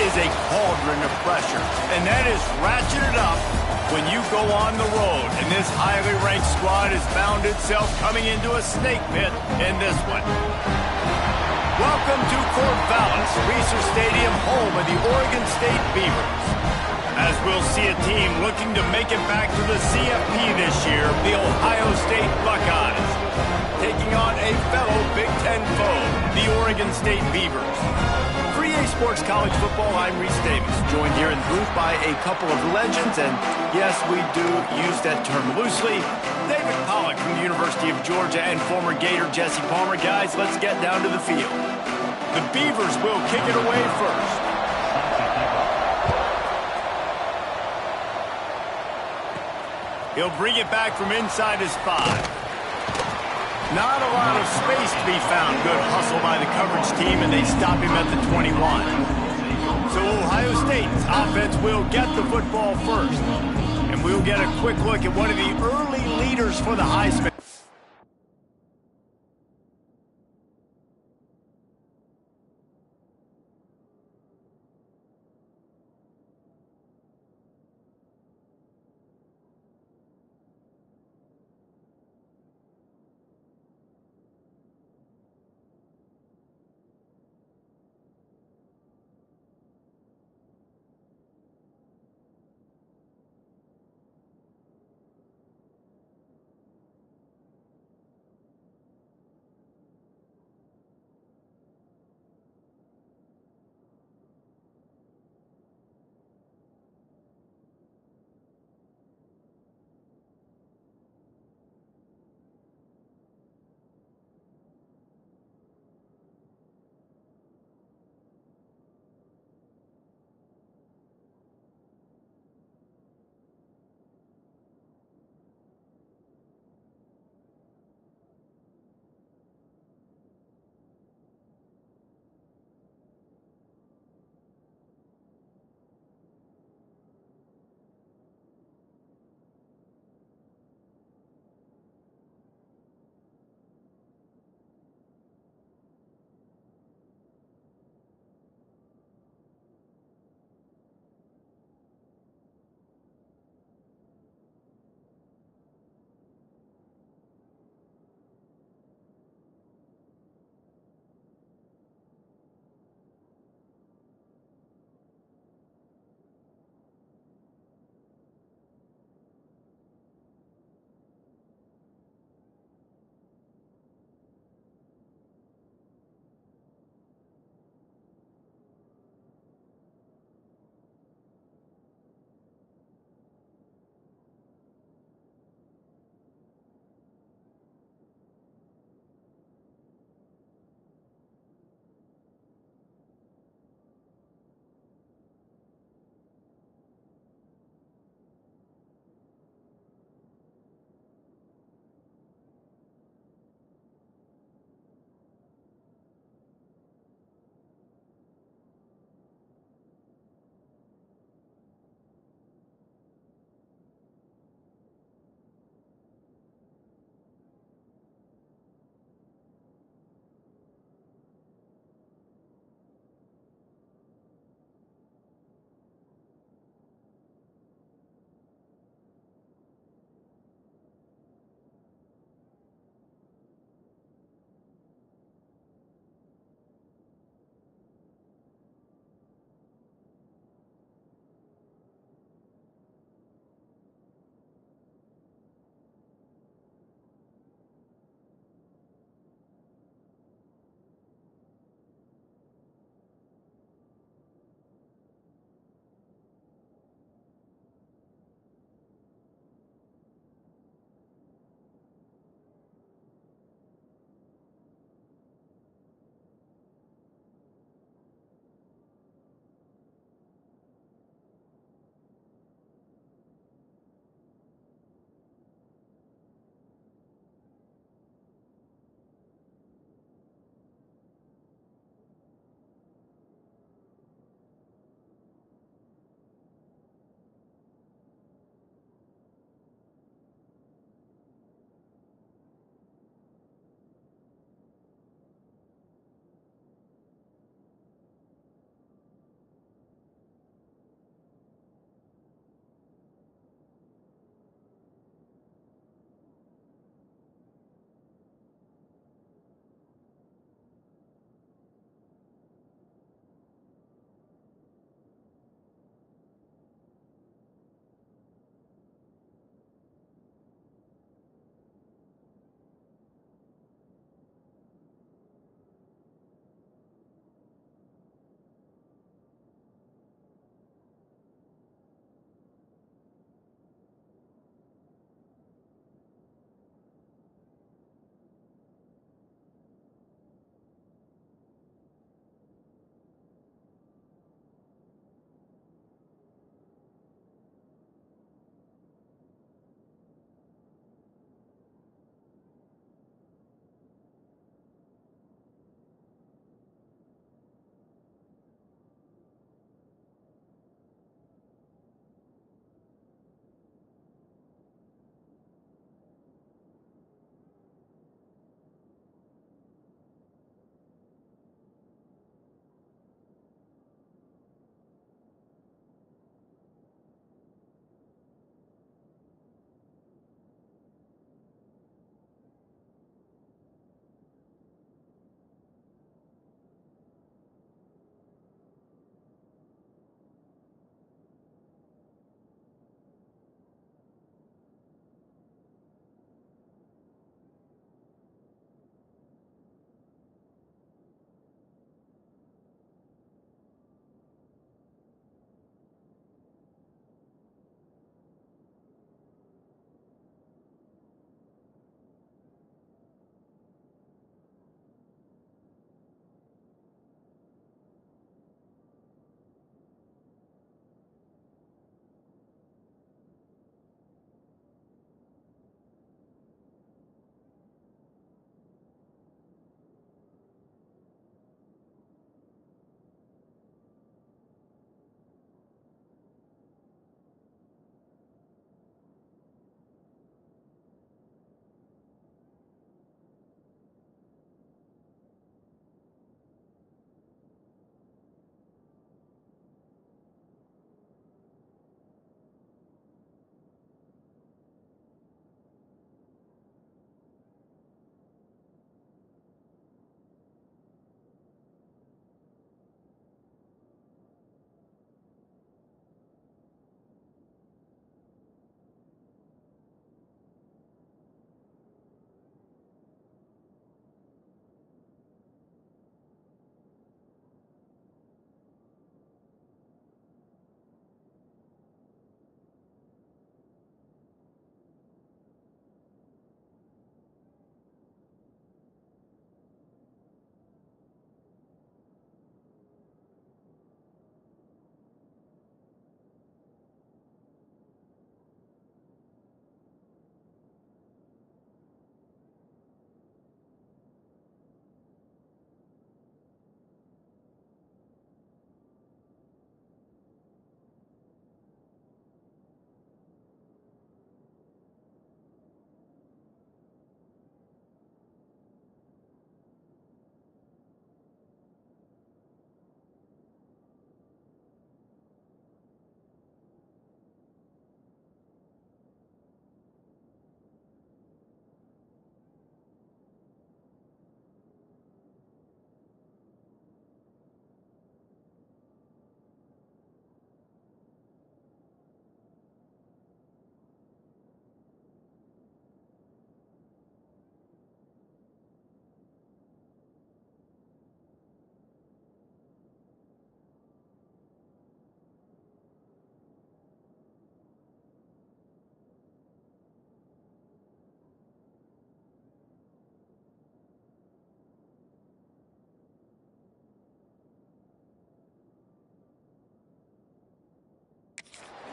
is a cauldron of pressure, and that is ratcheted up when you go on the road. And this highly ranked squad has found itself coming into a snake pit in this one. Welcome to Corvallis, Reser Stadium, home of the Oregon State Beavers. As we'll see a team looking to make it back to the CFP this year, the Ohio State Buckeyes, taking on a fellow Big Ten foe, the Oregon State Beavers. For EA Sports College Football, I'm Reese Davis, joined here in the booth by a couple of legends, and yes, we do use that term loosely. David Pollack from the University of Georgia and former Gator Jesse Palmer. Guys, let's get down to the field. The Beavers will kick it away first. He'll bring it back from inside his 5. Not a lot of space to be found. Good hustle by the coverage team, and they stop him at the 21. So Ohio State's offense will get the football first. And we'll get a quick look at one of the early leaders for the Heisman.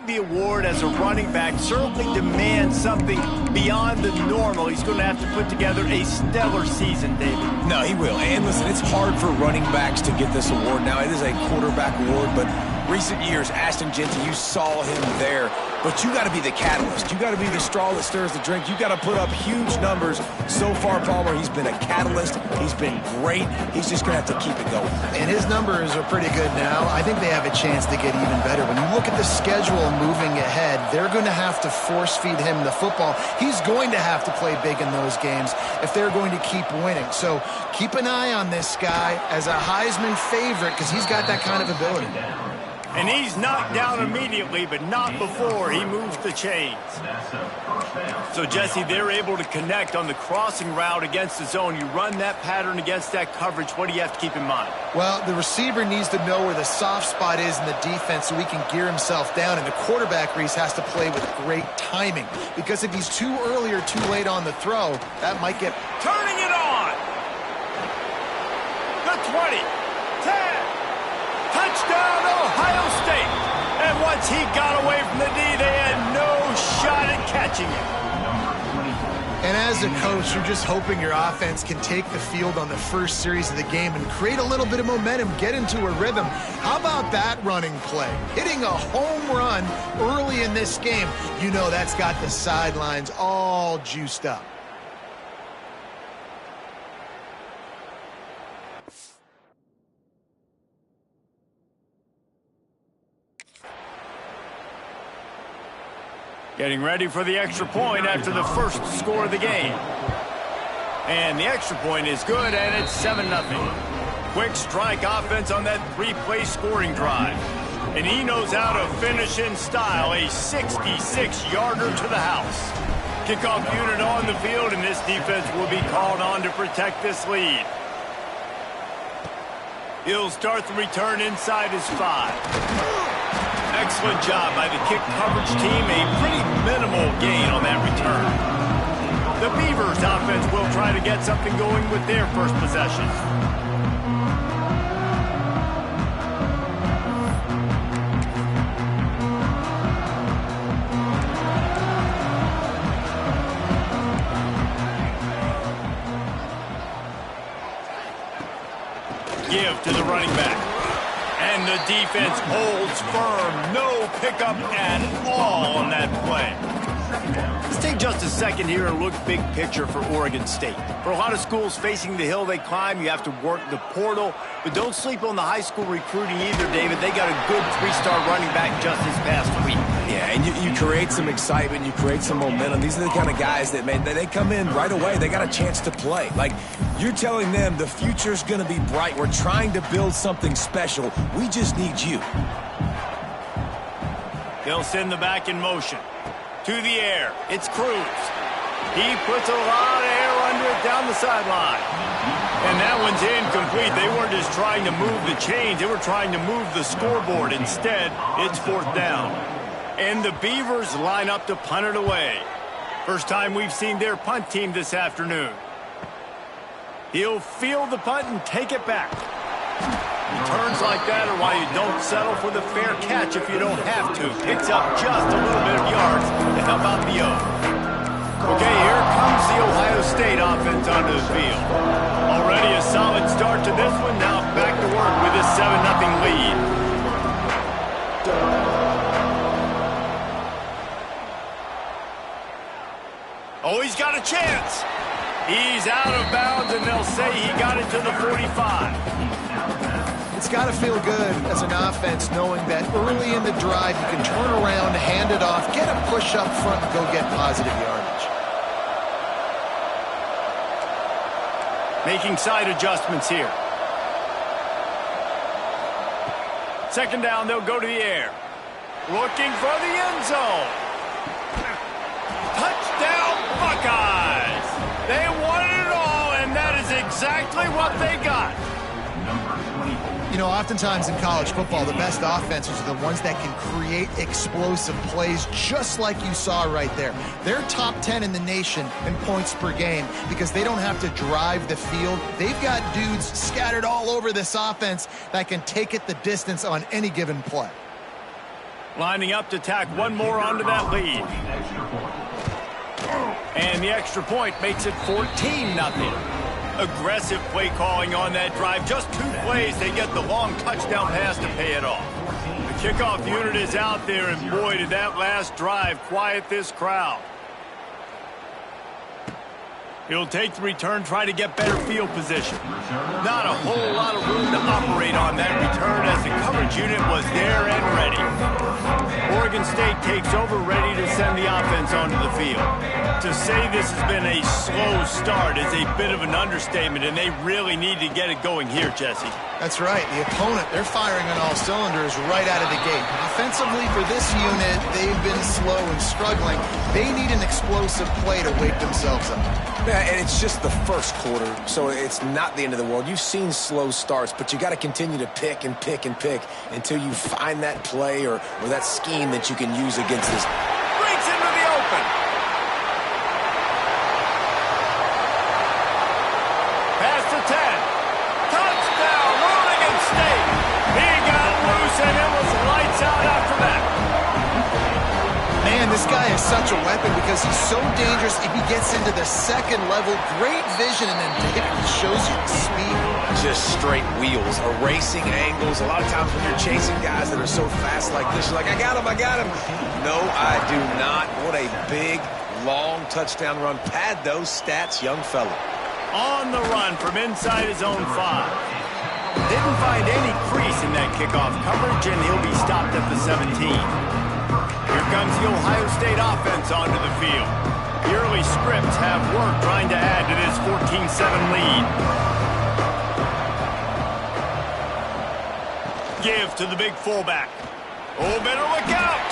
the award as a running back certainly demands something beyond the normal. He's going to have to put together a stellar season, David. No, he will. And listen, it's hard for running backs to get this award now. It is a quarterback award, but recent years, Ashton Jeanty, you saw him there. But you got to be the catalyst. You got to be the straw that stirs the drink. You got to put up huge numbers. So far, Palmer, he's been a catalyst. He's been great. He's just going to have to keep it going. And his numbers are pretty good now. I think they have a chance to get even better. When you look at the schedule moving ahead, they're going to have to force-feed him the football. He's going to have to play big in those games if they're going to keep winning. So keep an eye on this guy as a Heisman favorite because he's got that kind of ability. And he's knocked down immediately, but not before he moves the chains. So, Jesse, they're able to connect on the crossing route against the zone. You run that pattern against that coverage. What do you have to keep in mind? Well, the receiver needs to know where the soft spot is in the defense so he can gear himself down. And the quarterback, Reese, has to play with great timing. Because if he's too early or too late on the throw, that might get... Turning it on! The 20, 10, touchdown, Ohio State. And once he got away from the D, they had no shot at catching him. And as a coach, you're just hoping your offense can take the field on the first series of the game and create a little bit of momentum, get into a rhythm. How about that running play? Hitting a home run early in this game. You know that's got the sidelines all juiced up. Getting ready for the extra point after the first score of the game. And the extra point is good, and it's 7-0. Quick strike offense on that three-play scoring drive. And he knows how to finish in style, a 66-yarder to the house. Kickoff unit on the field, and this defense will be called on to protect this lead. He'll start the return inside his 5. Excellent job by the kick coverage team. A pretty minimal gain on that return. The Beavers offense will try to get something going with their first possession. Give to the running back. And the defense holds firm. No pickup at all on that play. Let's take just a second here and look big picture for Oregon State. For a lot of schools facing the hill they climb, you have to work the portal. But don't sleep on the high school recruiting either, David. They got a good 3-star running back just this past week. Yeah, and you create some excitement, you create some momentum. These are the kind of guys that, man, they come in right away. They got a chance to play. Like, you're telling them the future's going to be bright. We're trying to build something special. We just need you. They'll send the back in motion. To the air. It's Cruz. He puts a lot of air under it down the sideline. And that one's incomplete. They weren't just trying to move the chains. They were trying to move the scoreboard. Instead, it's 4th down. And the Beavers line up to punt it away. First time we've seen their punt team this afternoon. He'll field the punt and take it back. Returns like that are why you don't settle for the fair catch if you don't have to. Picks up just a little bit of yards to help out the O. Okay, here comes the Ohio State offense onto the field. Already a solid start to this one. Now back to work with this 7-0 lead. Oh, he's got a chance. He's out of bounds, and they'll say he got it to the 45. It's got to feel good as an offense knowing that early in the drive you can turn around, hand it off, get a push up front, and go get positive yardage. Making side adjustments here. Second down, they'll go to the air. Looking for the end zone. Touchdown, Buckeyes! They wanted it all, and that is exactly what they got. You know, oftentimes in college football, the best offenses are the ones that can create explosive plays, just like you saw right there. They're top 10 in the nation in points per game because they don't have to drive the field. They've got dudes scattered all over this offense that can take it the distance on any given play. Lining up to tack one more onto that lead. And the extra point makes it 14-0. Aggressive play calling on that drive. Just 2 plays, they get the long touchdown pass to pay it off. The kickoff unit is out there, and boy, did that last drive quiet this crowd. He'll take the return, try to get better field position. Not a whole lot of room to operate on that return as the coverage unit was there and ready. Oregon State takes over, ready to send the offense onto the field. To say this has been a slow start is a bit of an understatement, and they really need to get it going here, Jesse. That's right. The opponent, they're firing on all cylinders right out of the gate. Offensively, for this unit, they've been slow and struggling. They need an explosive play to wake themselves up. Yeah, and it's just the first quarter, so it's not the end of the world. You've seen slow starts, but you got to continue to pick and pick and pick until you find that play or that scheme that you can use against this. Breaks into the open. Pass to 10. Touchdown, Oregon State. He got loose, and it was lights out after that. Man, this guy is such a weapon because he's so dangerous if he gets into the second level. Great vision, and then David shows you the speed. Just straight wheels, erasing angles. A lot of times when you're chasing guys that are so fast like this, you're like, I got him, I got him. No, I do not. What a big, long touchdown run. Pad those stats, young fella. On the run from inside his own 5. Didn't find any crease in that kickoff coverage, and he'll be stopped at the 17. Here comes the Ohio State offense onto the field. The early scripts have worked trying to add to this 14-7 lead. Give to the big fullback. Oh, better look out!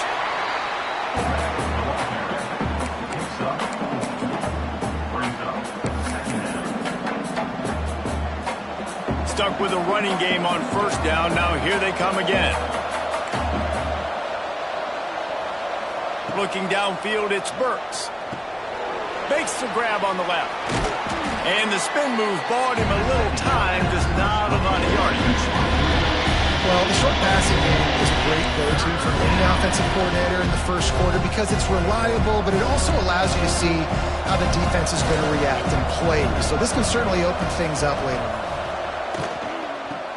Stuck with a running game on first down. Now here they come again. Looking downfield, it's Burks. Makes the grab on the left. And the spin move bought him a little time, just not a lot of yardage. Well, the short passing game is a great go-to for any offensive coordinator in the first quarter because it's reliable, but it also allows you to see how the defense is going to react and play. So this can certainly open things up later on.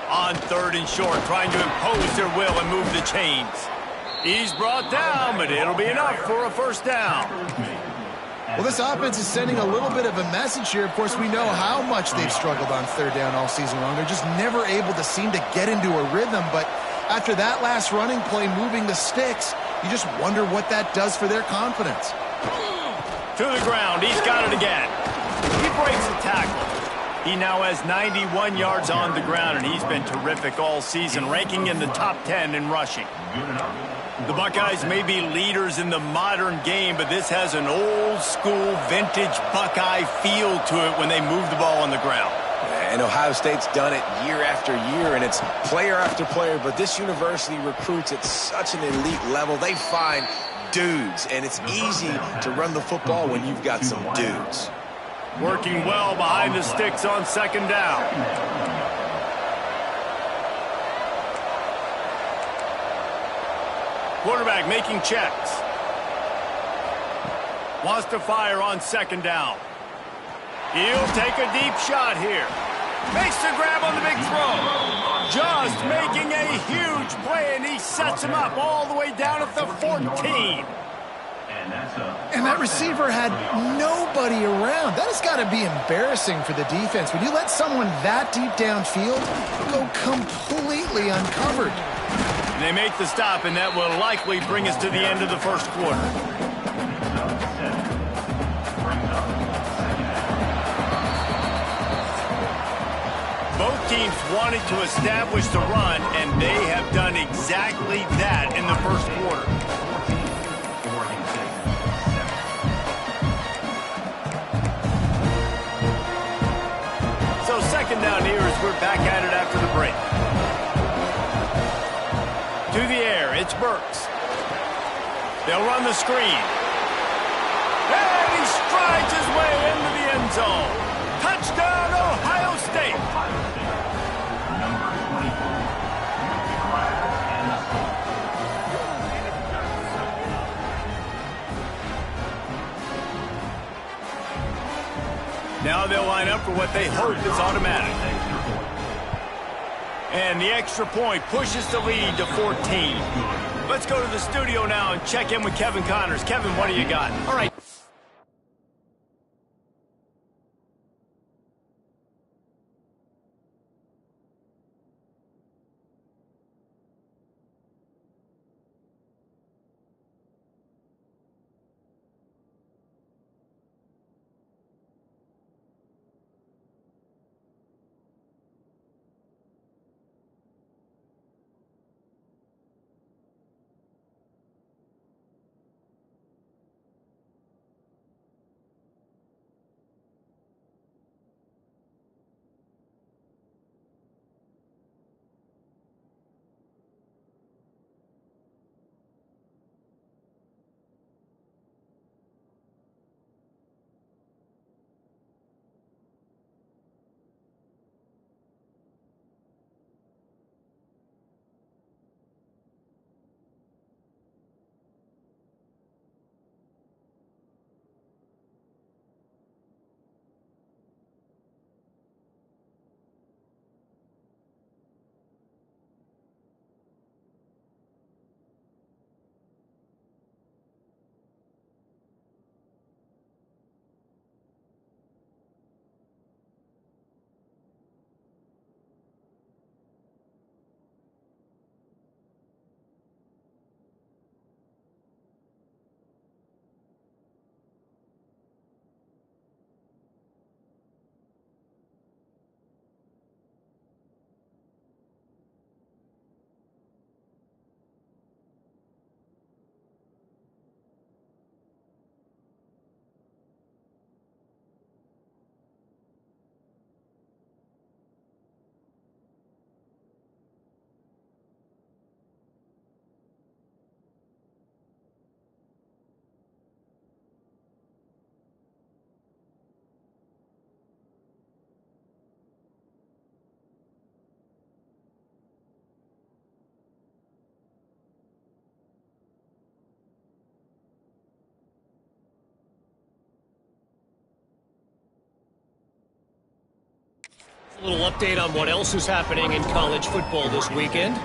On 3rd and short, trying to impose their will and move the chains. He's brought down, but it'll be enough for a first down. Well, this offense is sending a little bit of a message here. Of course, we know how much they've struggled on 3rd down all season long. They're just never able to seem to get into a rhythm. But after that last running play, moving the sticks, you just wonder what that does for their confidence. To the ground. He's got it again. He breaks the tackle. He now has 91 yards on the ground, and he's been terrific all season, ranking in the top 10 in rushing. The Buckeyes may be leaders in the modern game, but this has an old-school, vintage Buckeye feel to it when they move the ball on the ground. And Ohio State's done it year after year, and it's player after player, but this university recruits at such an elite level. They find dudes, and it's easy to run the football when you've got some dudes. Working well behind the sticks on 2nd down. Quarterback making checks. Wants to fire on 2nd down. He'll take a deep shot here. Makes the grab on the big throw. Just making a huge play, and he sets him up all the way down at the 14. And that receiver had nobody around. That has got to be embarrassing for the defense. When you let someone that deep downfield go completely uncovered. They make the stop, and that will likely bring us to the end of the first quarter. Both teams wanted to establish the run, and they have done exactly that in the first quarter. So 2nd down here as we're back at it after the break. To the air, it's Burks. They'll run the screen. And he strides his way into the end zone. Touchdown, Ohio State. Now they'll line up for what they hope is automatic. And the extra point pushes the lead to 14. Let's go to the studio now and check in with Kevin Connors. Kevin, what do you got? All right. A little update on what else is happening in college football this weekend.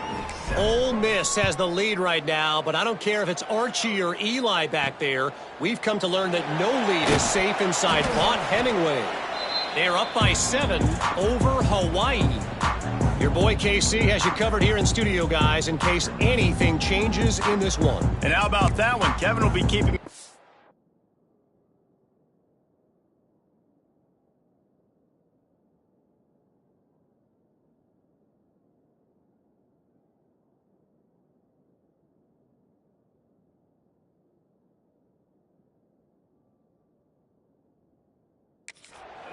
Ole Miss has the lead right now, but I don't care if it's Archie or Eli back there. We've come to learn that no lead is safe inside Vaught Hemingway. They're up by 7 over Hawaii. Your boy KC has you covered here in studio, guys, in case anything changes in this one. And how about that one? Kevin will be keeping...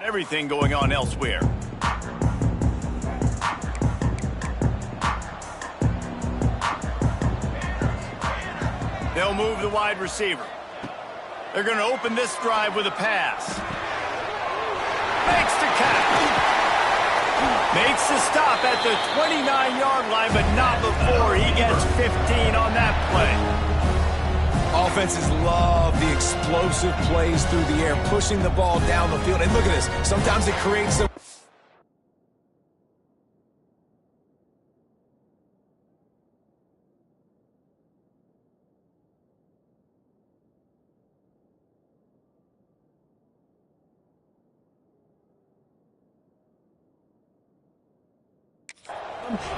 everything going on elsewhere. They'll move the wide receiver. They're going to open this drive with a pass. Makes the catch. Makes the stop at the 29-yard line, but not before he gets 15 on that play. Offenses love the explosive plays through the air, pushing the ball down the field. And look at this. Sometimes it creates some...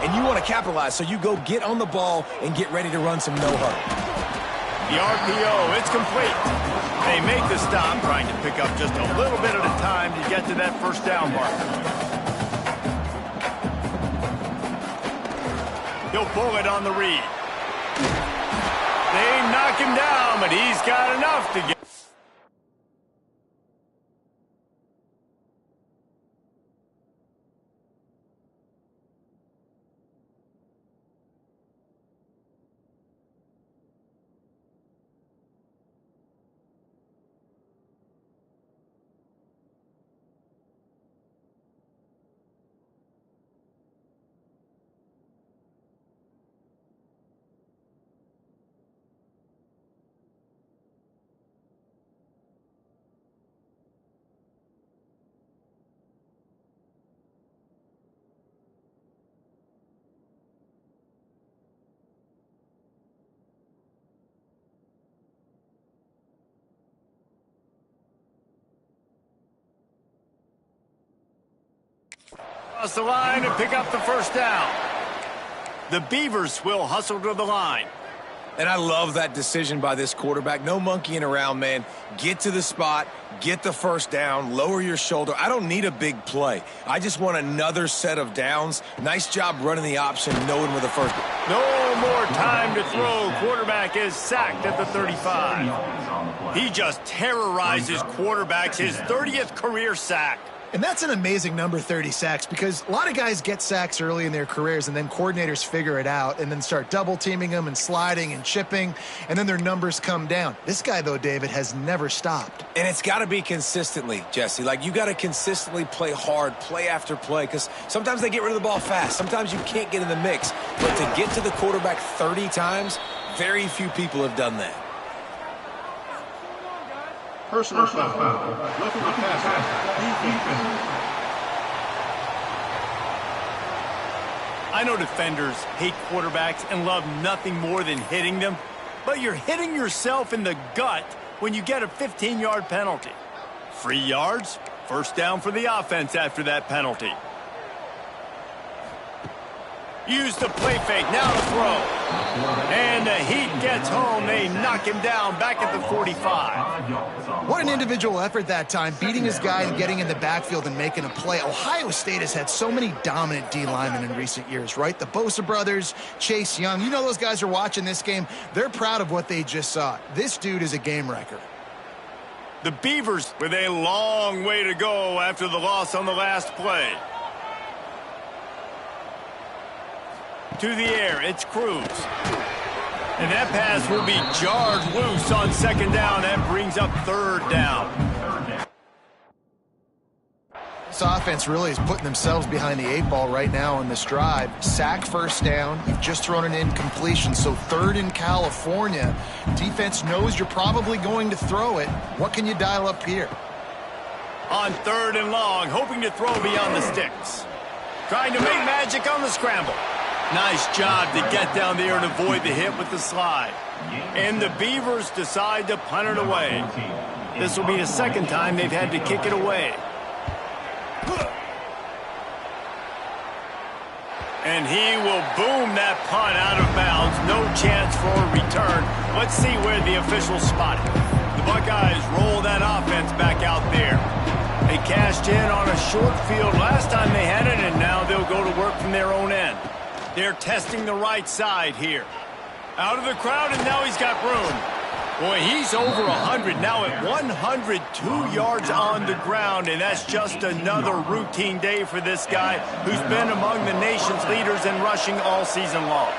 and you want to capitalize, so you go get on the ball and get ready to run some no-huddle. The RPO, it's complete. They make the stop, trying to pick up just a little bit at a time to get to that first down mark. He'll pull it on the read. They knock him down, but he's got enough to get... Across the line and pick up the first down. The Beavers will hustle to the line. And I love that decision by this quarterback. No monkeying around, man. Get to the spot, get the first down, lower your shoulder. I don't need a big play. I just want another set of downs. Nice job running the option, knowing where the first. No more time to throw. Quarterback is sacked at the 35. He just terrorizes quarterbacks, his 30th career sack. And that's an amazing number, 30 sacks, because a lot of guys get sacks early in their careers, and then coordinators figure it out and then start double-teaming them and sliding and chipping, and then their numbers come down. This guy, though, David, has never stopped. And it's got to be consistently, Jesse. Like, you got to consistently play hard, play after play, because sometimes they get rid of the ball fast. Sometimes you can't get in the mix. But to get to the quarterback 30 times, very few people have done that. Personal foul. Roughing the passer. Defense. I know defenders hate quarterbacks and love nothing more than hitting them, but you're hitting yourself in the gut when you get a 15-yard penalty. 3 yards, first down for the offense after that penalty. Use the play fake, now to throw. And the Heat gets home. They knock him down back at the 45. What an individual effort that time, beating his guy and getting in the backfield and making a play. Ohio State has had so many dominant D linemen in recent years, right? The Bosa brothers, Chase Young. You know those guys are watching this game. They're proud of what they just saw. This dude is a game wrecker. The Beavers with a long way to go after the loss on the last play. To the air, it's Cruz. And that pass will be jarred loose on second down. That brings up third down. This offense really is putting themselves behind the 8 ball right now on this drive. Sack first down. You've just thrown an incompletion, so third in California. Defense knows you're probably going to throw it. What can you dial up here? On third and long, hoping to throw beyond the sticks. Trying to make magic on the scramble. Nice job to get down there and avoid the hit with the slide. And the Beavers decide to punt it away. This will be the second time they've had to kick it away. And he will boom that punt out of bounds. No chance for a return. Let's see where the officials spot it. The Buckeyes roll that offense back out there. They cashed in on a short field last time they had it, and now they'll go to work from their own end. They're testing the right side here. Out of the crowd, and now he's got room. Boy, he's over 100 now at 102 yards on the ground, and that's just another routine day for this guy who's been among the nation's leaders in rushing all season long.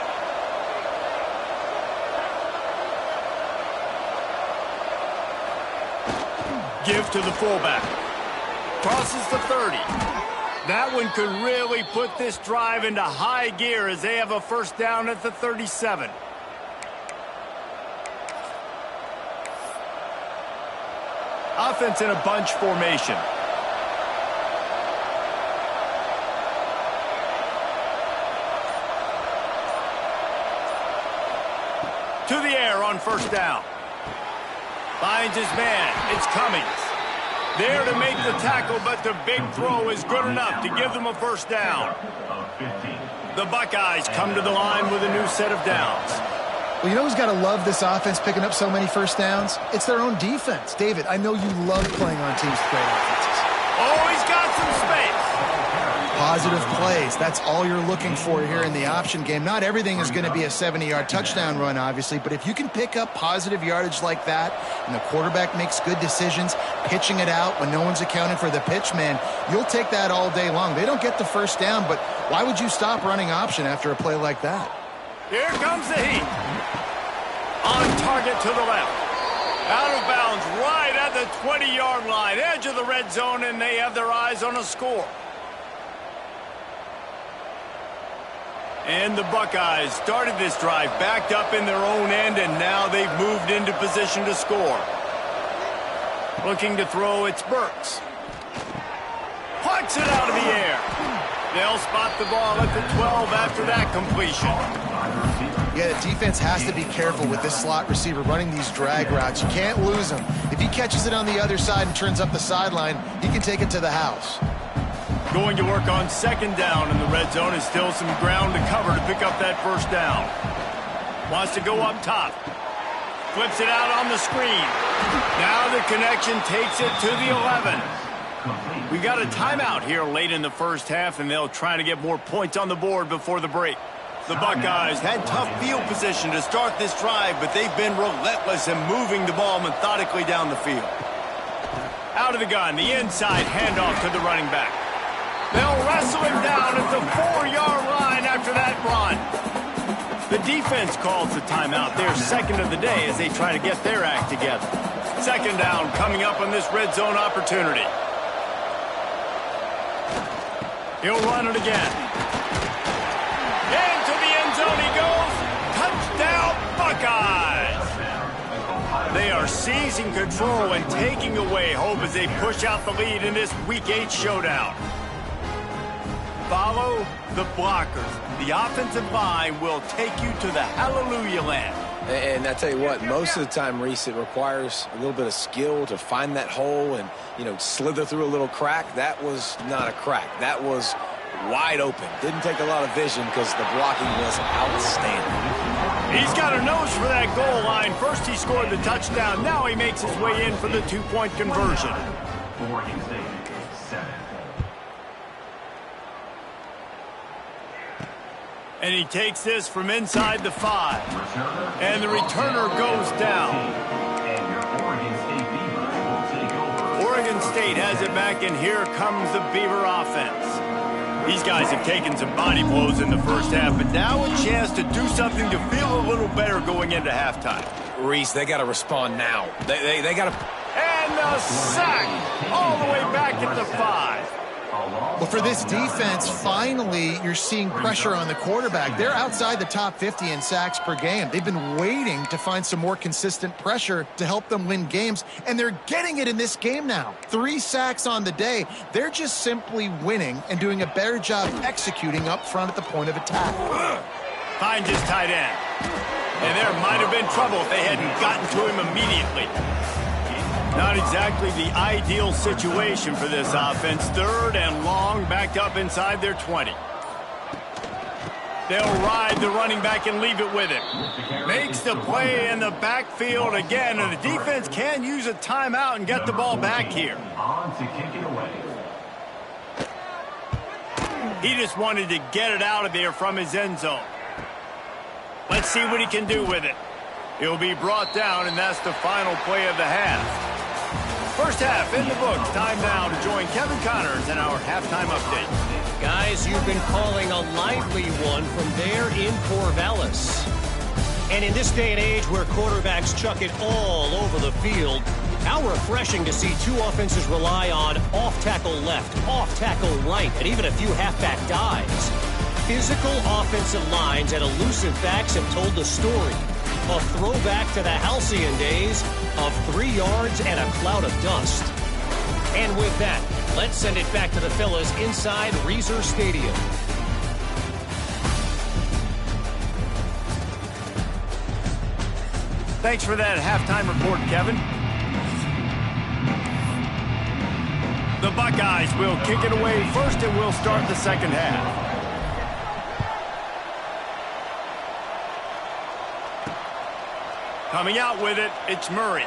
Give to the fullback. Crosses the 30. That one could really put this drive into high gear as they have a first down at the 37. Offense in a bunch formation. To the air on first down. Finds his man. It's Cummings. There to make the tackle, but the big throw is good enough to give them a first down. The Buckeyes come to the line with a new set of downs. Well, you know who's got to love this offense picking up so many first downs? It's their own defense. David, I know you love playing on teams with great offenses. Oh, he's got some space. Positive plays. That's all you're looking for here in the option game. Not everything is going to be a 70-yard touchdown run, obviously, but if you can pick up positive yardage like that and the quarterback makes good decisions, pitching it out when no one's accounting for the pitch, man, you'll take that all day long. They don't get the first down, but why would you stop running option after a play like that? Here comes the Heat. On target to the left. Out of bounds right at the 20-yard line. Edge of the red zone, and they have their eyes on a score. And the Buckeyes started this drive backed up in their own end, and now they've moved into position to score. Looking to throw, it's Burks. Punts it out of the air. They'll spot the ball at the 12 after that completion. Yeah, the defense has to be careful with this slot receiver running these drag routes. You can't lose him. If he catches it on the other side and turns up the sideline, he can take it to the house. Going to work on second down in the red zone, and still some ground to cover to pick up that first down. Wants to go up top. Flips it out on the screen. Now the connection takes it to the 11. We got a timeout here late in the first half, and they'll try to get more points on the board before the break. The Buckeyes had tough field position to start this drive, but they've been relentless in moving the ball methodically down the field. Out of the gun, the inside handoff to the running back. They'll wrestle him down at the 4-yard line after that run. The defense calls the timeout, their second of the day, as they try to get their act together. Second down coming up on this red zone opportunity. He'll run it again. Into the end zone he goes. Touchdown, Buckeyes! They are seizing control and taking away hope as they push out the lead in this Week 8 showdown. Follow the blockers. The offensive line will take you to the hallelujah land. And I tell you what, most of the time, Reese, it requires a little bit of skill to find that hole and, slither through a little crack. That was not a crack. That was wide open. Didn't take a lot of vision because the blocking was outstanding. He's got a nose for that goal line. First he scored the touchdown. Now he makes his way in for the two-point conversion. Oregon State, 7. And he takes this from inside the 5. And the returner goes down. Oregon State has it back, and here comes the Beaver offense. These guys have taken some body blows in the first half, but now a chance to do something to feel a little better going into halftime. Reese, they got to respond now. They got to... And the sack all the way back at the 5. Well, for this defense, finally, you're seeing pressure on the quarterback. They're outside the top 50 in sacks per game. They've been waiting to find some more consistent pressure to help them win games, and they're getting it in this game now. 3 sacks on the day. They're just simply winning and doing a better job executing up front at the point of attack. Finds his tight end. And there might have been trouble if they hadn't gotten to him immediately. Not exactly the ideal situation for this offense. 3rd and long, backed up inside their 20. They'll ride the running back and leave it with him. Makes the play in the backfield again, and the defense can use a timeout and get the ball back here. On to kick it away. He just wanted to get it out of there from his end zone. Let's see what he can do with it. He'll be brought down, and that's the final play of the half. First half in the books. Time now to join Kevin Connors in our halftime update. Guys, you've been calling a lively one from there in Corvallis. And in this day and age where quarterbacks chuck it all over the field, how refreshing to see 2 offenses rely on off-tackle left, off-tackle right, and even a few halfback dives. Physical offensive lines and elusive backs have told the story. A throwback to the halcyon days of 3 yards and a cloud of dust. And with that, let's send it back to the fellas inside Reser Stadium. Thanks for that halftime report, Kevin. The Buckeyes will kick it away first, and we'll start the second half. Coming out with it, it's Murray.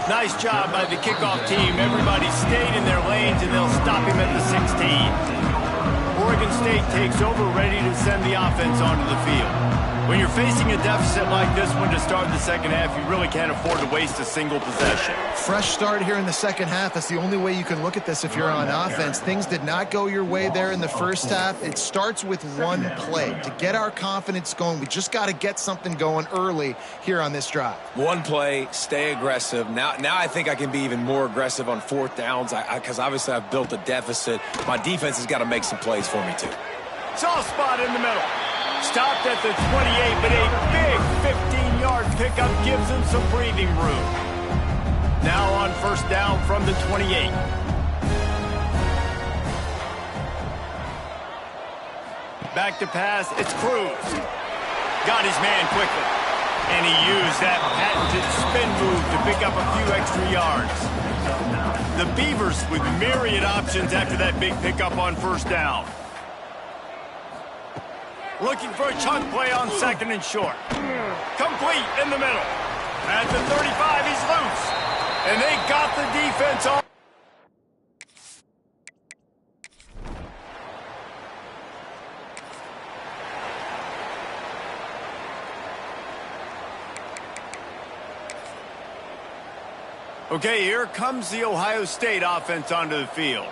Nice job by the kickoff team. Everybody stayed in their lanes, and they'll stop him at the 16. Oregon State takes over, ready to send the offense onto the field. When you're facing a deficit like this one to start the second half, you really can't afford to waste a single possession. Fresh start here in the second half. That's the only way you can look at this if you're on offense. Things did not go your way there in the first half. It starts with one play. To get our confidence going, we just got to get something going early here on this drive. One play, stay aggressive. Now I think I can be even more aggressive on 4th downs because obviously I've built a deficit. My defense has got to make some plays for me too. Soft spot in the middle. Stopped at the 28, but a big 15-yard pickup gives him some breathing room. Now on first down from the 28. Back to pass, it's Cruz. Got his man quickly. And he used that patented spin move to pick up a few extra yards. The Beavers with myriad options after that big pickup on first down. Looking for a chunk play on second and short. Complete in the middle. At the 35, he's loose. And they got the defense on. Okay, here comes the Ohio State offense onto the field.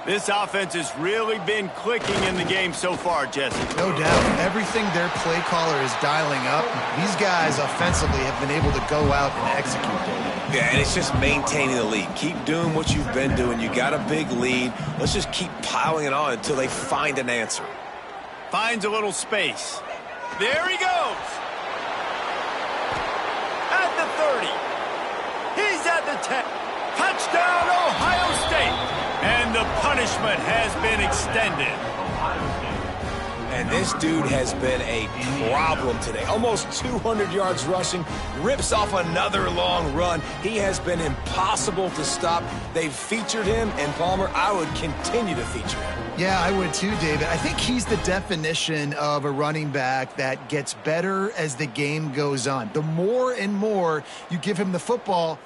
This offense has really been clicking in the game so far, Jesse. No doubt. Everything their play caller is dialing up, these guys offensively have been able to go out and execute, David. Yeah, and it's just maintaining the lead. Keep doing what you've been doing. You got a big lead. Let's just keep piling it on until they find an answer. Finds a little space. There he goes. At the 30. He's at the 10. Touchdown, Ohio State. And the punishment has been extended. And this dude has been a problem today. Almost 200 yards rushing, rips off another long run. He has been impossible to stop. They've featured him, and Palmer, I would continue to feature him. Yeah, I would too, David. I think he's the definition of a running back that gets better as the game goes on. The more and more you give him the football,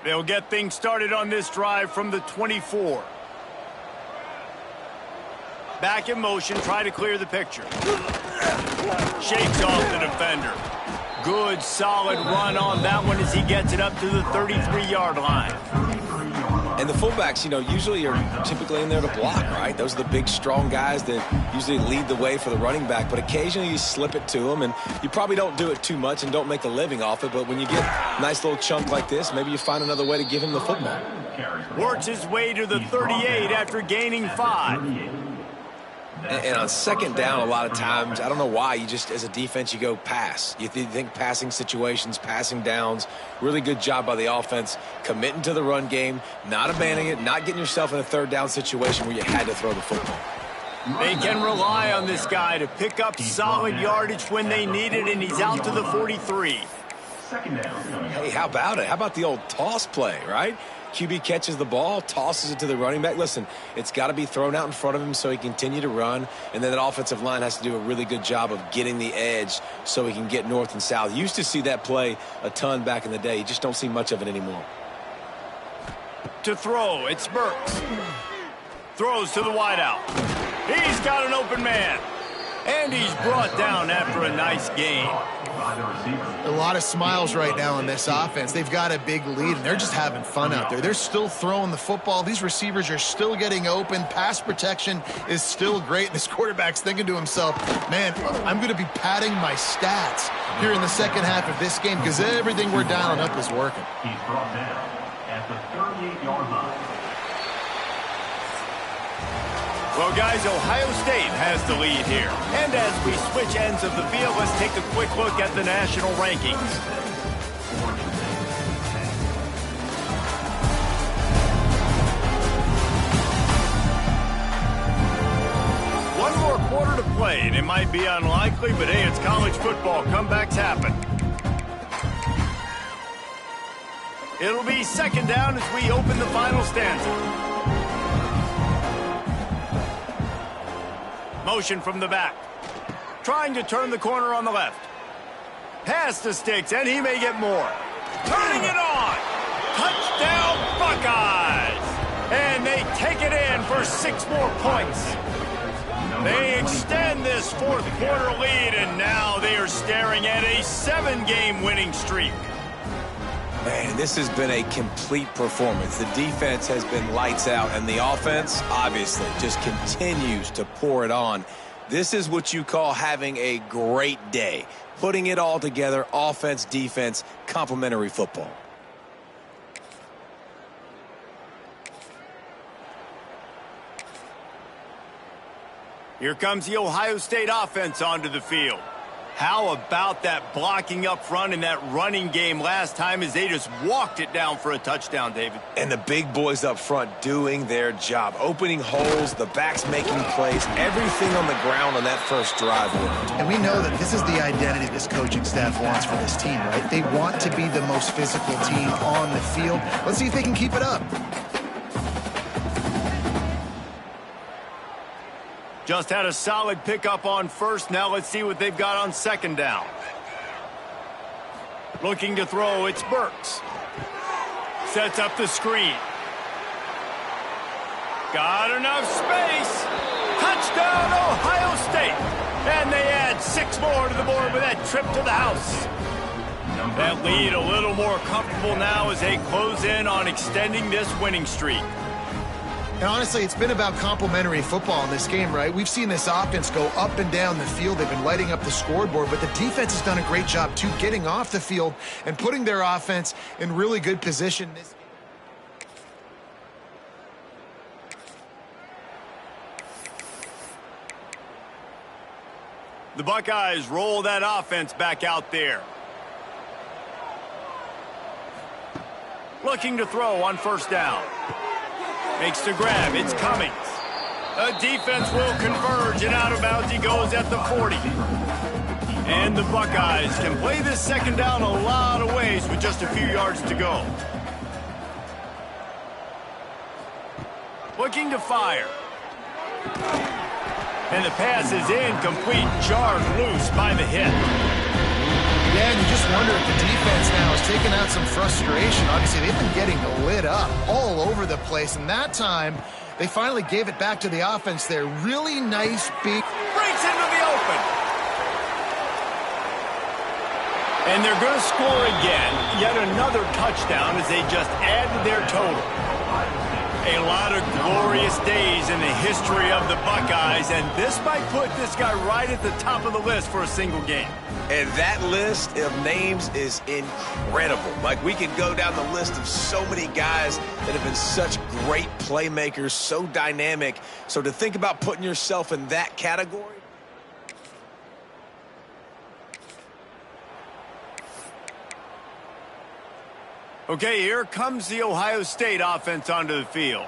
they'll get things started on this drive from the 24. Back in motion, try to clear the picture. Shakes off the defender. Good, solid run on that one as he gets it up to the 33-yard line. And the fullbacks, you know, usually are typically in there to block, right? Those are the big, strong guys that usually lead the way for the running back. But occasionally you slip it to them, and you probably don't do it too much and don't make a living off it. But when you get a nice little chunk like this, maybe you find another way to give him the football. Works his way to the 38 after gaining 5. And on second down, a lot of times, I don't know why, you just, as a defense, you go pass. You think passing situations, passing downs. Really good job by the offense, committing to the run game, not abandoning it, not getting yourself in a third down situation where you had to throw the football. They can rely on this guy to pick up solid yardage when they need it, and he's out to the 43. Hey, how about it? How about the old toss play, right? QB catches the ball, tosses it to the running back. Listen, it's got to be thrown out in front of him so he can continue to run, and then that offensive line has to do a really good job of getting the edge so he can get north and south. You used to see that play a ton back in the day. You just don't see much of it anymore. To throw, it's Burks. Throws to the wideout. He's got an open man. And he's brought down after a nice gain. A lot of smiles right now in this offense. They've got a big lead, and they're just having fun out there. They're still throwing the football. These receivers are still getting open. Pass protection is still great. This quarterback's thinking to himself, man, I'm going to be padding my stats here in the second half of this game because everything we're dialing up is working. He's brought down at the 38-yard line. Well, guys, Ohio State has the lead here. And as we switch ends of the field, let's take a quick look at the national rankings. One more quarter to play, and it might be unlikely, but hey, it's college football. Comebacks happen. It'll be second down as we open the final stanza. Motion from the back. Trying to turn the corner on the left. Pass to Sticks, and he may get more. Turning it on. Touchdown, Buckeyes. And they take it in for 6 more points. They extend this fourth quarter lead, and now they are staring at a 7-game winning streak. Man, this has been a complete performance. The defense has been lights out, and the offense, obviously, just continues to pour it on. This is what you call having a great day. Putting it all together, offense, defense, complementary football. Here comes the Ohio State offense onto the field. How about that blocking up front in that running game last time as they just walked it down for a touchdown, David? And the big boys up front doing their job, opening holes, the backs making plays, everything on the ground on that first drive worked. And we know that this is the identity this coaching staff wants for this team, right? They want to be the most physical team on the field. Let's see if they can keep it up. Just had a solid pickup on first. Now let's see what they've got on second down. Looking to throw, it's Burks. Sets up the screen. Got enough space. Touchdown, Ohio State. And they add 6 more to the board with that trip to the house. That lead a little more comfortable now as they close in on extending this winning streak. And honestly, it's been about complementary football in this game, right? We've seen this offense go up and down the field. They've been lighting up the scoreboard, but the defense has done a great job, too, getting off the field and putting their offense in really good position. The Buckeyes roll that offense back out there. Looking to throw on first down. Makes the grab. It's Cummings. The defense will converge, and out of bounds he goes at the 40. And the Buckeyes can play this second down a lot of ways with just a few yards to go. Looking to fire. And the pass is incomplete, jarred loose by the hit. Yeah, and you just wonder if the defense now is taking out some frustration. Obviously, they've been getting lit up all over the place, and that time they finally gave it back to the offense there. Really nice big. Breaks into the open. And they're going to score again. Yet another touchdown as they just add to their total. A lot of glorious days in the history of the Buckeyes, and this might put this guy right at the top of the list for a single game. And that list of names is incredible. Like, we can go down the list of so many guys that have been such great playmakers, so dynamic. So to think about putting yourself in that category. Okay, here comes the Ohio State offense onto the field.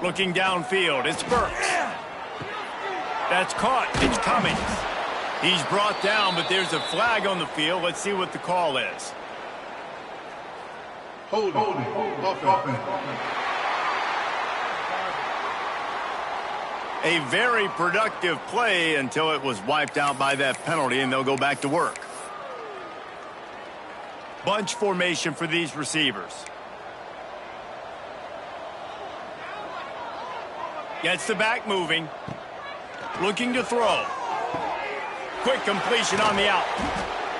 Looking downfield, it's Burks. That's caught. It's Cummings. He's brought down, but there's a flag on the field. Let's see what the call is. Holding. Offense. A very productive play until it was wiped out by that penalty, and they'll go back to work. Bunch formation for these receivers. Gets the back moving. Looking to throw. Quick completion on the out.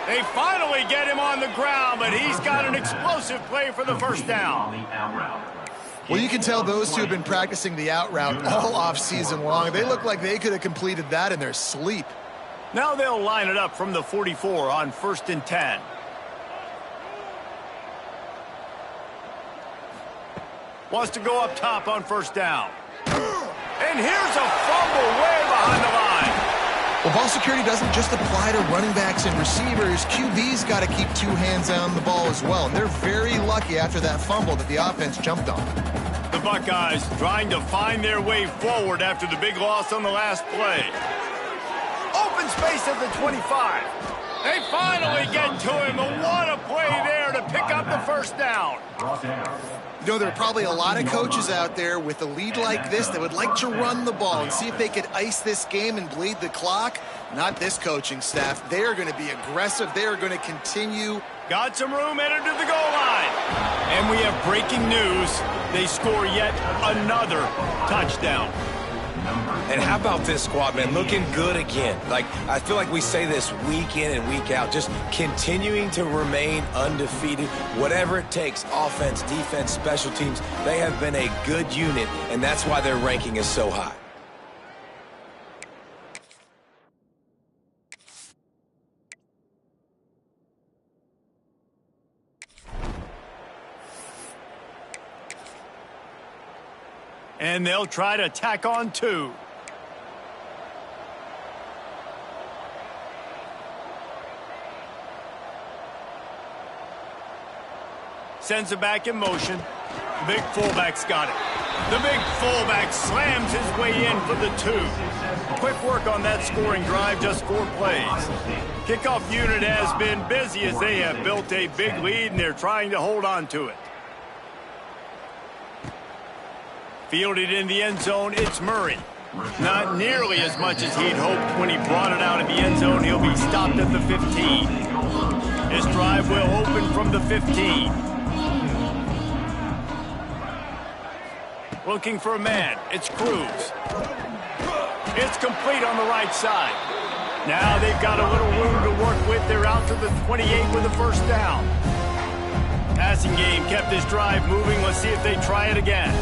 They finally get him on the ground, but he's got an explosive play for the first down. Well, you can tell those two have been practicing the out route all off season long. They look like they could have completed that in their sleep. Now they'll line it up from the 44 on 1st and 10. Wants to go up top on first down. And here's a fumble way behind the line. Well, ball security doesn't just apply to running backs and receivers. QB's got to keep 2 hands on the ball as well. And they're very lucky after that fumble that the offense jumped on. The Buckeyes trying to find their way forward after the big loss on the last play. Open space at the 25. They finally get to him. And what a play there to pick up the first down. You know, there are probably a lot of coaches out there with a lead like this that would like to run the ball and see if they could ice this game and bleed the clock. Not this coaching staff. They are going to be aggressive. They are going to continue. Got some room headed to the goal line. And we have breaking news. They score yet another touchdown. And how about this squad, man? Looking good again. Like, I feel like we say this week in and week out, just continuing to remain undefeated. Whatever it takes, offense, defense, special teams, they have been a good unit, and that's why their ranking is so high. And they'll try to tack on 2. Sends it back in motion. Big fullback's got it. The big fullback slams his way in for the 2. Quick work on that scoring drive, just 4 plays. Kickoff unit has been busy as they have built a big lead, and they're trying to hold on to it. Fielded in the end zone, it's Murray. Not nearly as much as he'd hoped when he brought it out of the end zone. He'll be stopped at the 15. This drive will open from the 15. Looking for a man. It's Cruz. It's complete on the right side. Now they've got a little room to work with. They're out to the 28 with a first down. Passing game kept this drive moving. Let's see if they try it again.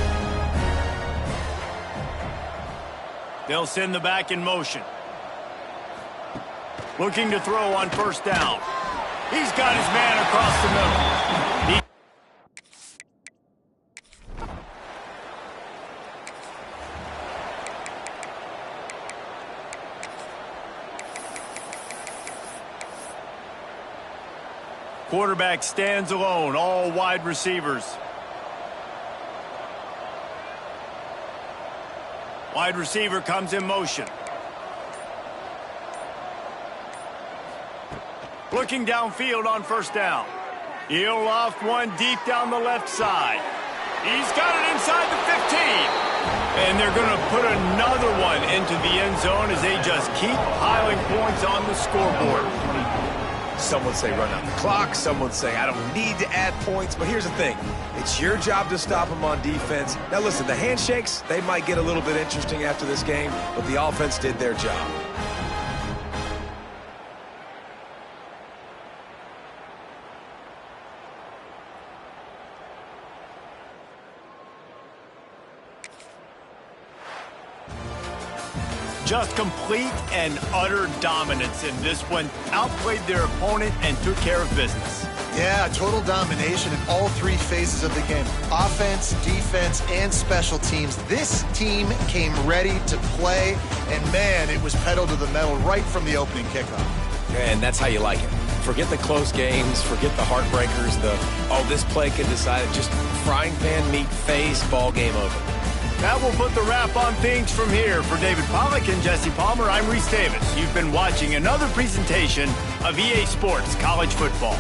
They'll send the back in motion. Looking to throw on first down. He's got his man across the middle. Quarterback stands alone, all wide receivers. Wide receiver comes in motion. Looking downfield on first down. He'll loft one deep down the left side. He's got it inside the 15. And they're going to put another one into the end zone as they just keep piling points on the scoreboard. Some would say run out the clock. Some would say I don't need to add points. But here's the thing. It's your job to stop them on defense. Now, listen, the handshakes, they might get a little bit interesting after this game, but the offense did their job. Just complete and utter dominance in this one. Outplayed their opponent and took care of business. Yeah, total domination in all 3 phases of the game. Offense, defense, and special teams. This team came ready to play, and man, it was pedal to the metal right from the opening kickoff. And that's how you like it. Forget the close games, forget the heartbreakers, this play could decide it. Just frying pan meat face, ball game over. That will put the wrap on things from here. For David Pollack and Jesse Palmer, I'm Reese Davis. You've been watching another presentation of EA Sports College Football.